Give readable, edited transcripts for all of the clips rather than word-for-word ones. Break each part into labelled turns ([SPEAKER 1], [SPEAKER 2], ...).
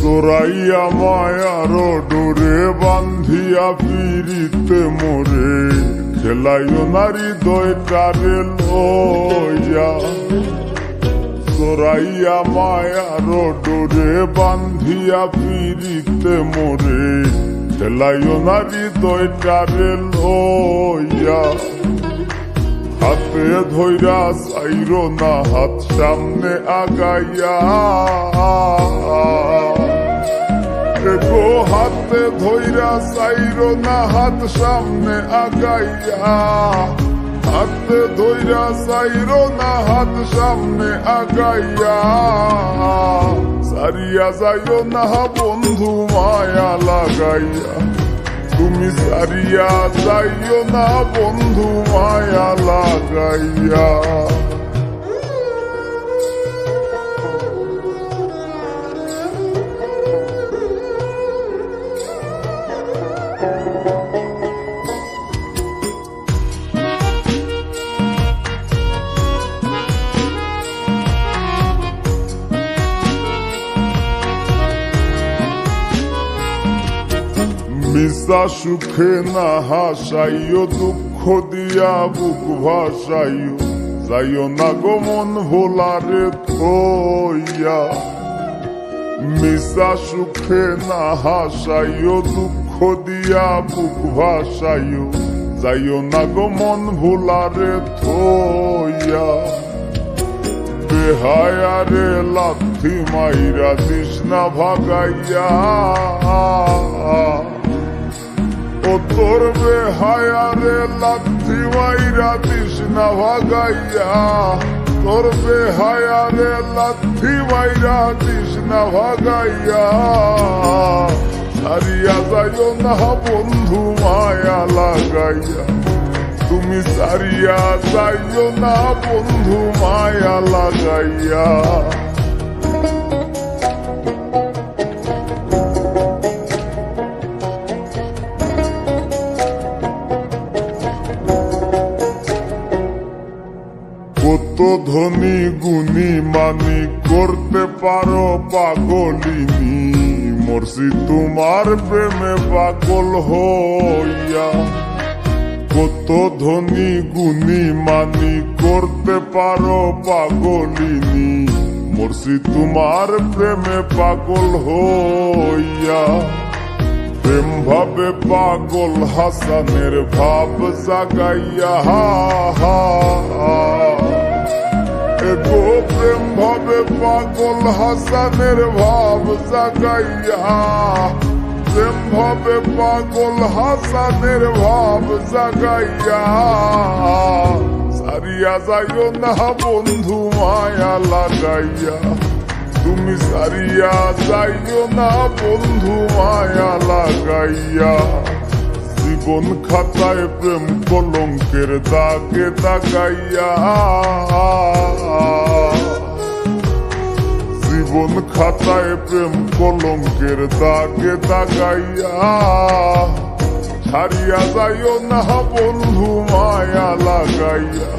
[SPEAKER 1] জোরাইয়া মায়ার ডোরে বান্ধিয়া পিরিতে মোরে খেলাইও নারী দয়টারে লইয়া। জোরাইয়া মায়ার ডোরে বান্ধিয়া পিরিতে মোরে খেলাইও নারী দয়টারে লইয়া। হাতে ধইরা চাইরো না হাত সামনে আগাইয়া, গো হাতে ধইরা চাইরো না হাত সামনে আগাইয়া। হাতে ধইরা চাইরো না হাত সামনে আগাইয়া। সারিয়া যাইও না বন্ধু মায়া লাগাইয়া, তুমি সারিয়া যাইও না বন্ধু মায়া লাগাইয়া। মিশা সুখে না হাসাইও, দুঃখ দিয়া বুক ভাসাইও, যাইও না গো মন ভোলারে থইয়া। মিশা সুখে না হাসাইও, দুঃখ দিয়া বুক ভাসাইও, যাইও না গো মন ভোলারে থইয়া। বেহায়ারে লাথি মাইরা দিস না ভাগাইয়া, ও তোর বেহায়ারে লাথি মাইরা দিস না ভাগাইয়া। তোর বেহায়ারে লাথি মাইরা দিস না ভাগাইয়া। সারিয়া যাইও না বন্ধু মায়া লাগাইয়া, তুমি সারিয়া যাইও না বন্ধু মায়া লাগাইয়া। কত ধনী গুণী মানি করতে পারো পাগলিনী, মরছি তোমার প্রেমে পাগল হইয়া। কত ধনী গুণী মানি করতে পারো পাগলিনী, মরছি তোমার প্রেমে পাগল হইয়া। প্রেম ভাবে পাগল হাসানের ভাব জাগাইয়া, গো প্রেম ভাবে পাগল হাসানের ভাব জাগাইয়া। প্রেম ভাবে পাগল হাসানের ভাব জাগাইয়া। সারিয়া যাইও না বন্ধু মায়া লাগাইয়া, তুমি সারিয়া যাইও না বন্ধু মায়া লাগাইয়া। জীবন খাতায় প্রেম কলঙ্কের দাগে দাগাইয়া। জীবন খাতায় প্রেম কলঙ্কের দাগে দাগাইয়া। ছাড়িয়া যাইও না বন্ধু মায়া লাগাইয়া,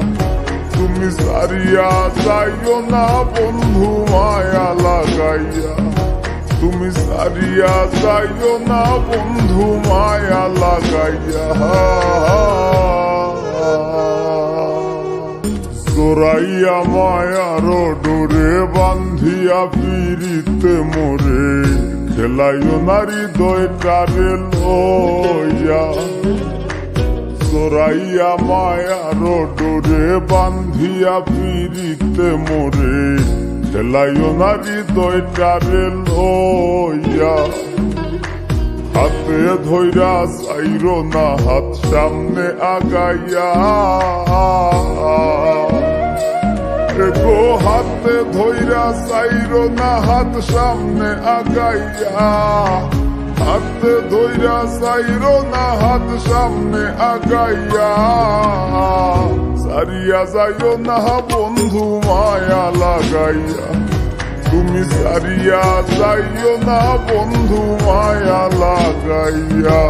[SPEAKER 1] তুমি সারিয়া যাইও না বন্ধু মায়া লাগাইয়া। তুমি সারিয়া যাইও না বন্ধু মায়া লাগাইয়া। জোরাইয়া মায়ার ডোরে বান্ধিয়া পিরিতে মোরে খেলাইও নারী দয়টারে লইয়া। জোরাইয়া মায়ার ডোরে বান্ধিয়া পিরিতে মোরে খেলাইও নারী দয়টারে লইয়া। হাতে ধইরা চাইরো না হাত সামনে আগাইয়া, গো হাতে ধইরা চাইরো না হাত সামনে আগাইয়া। হাতে ধইরা চাইরো না হাত সামনে আগাইয়া। সারিয়া যাইও না বন্ধু মায়া লাগাইয়া, তুমি সারিয়া যাইও না বন্ধু মায়া লাগাইয়া।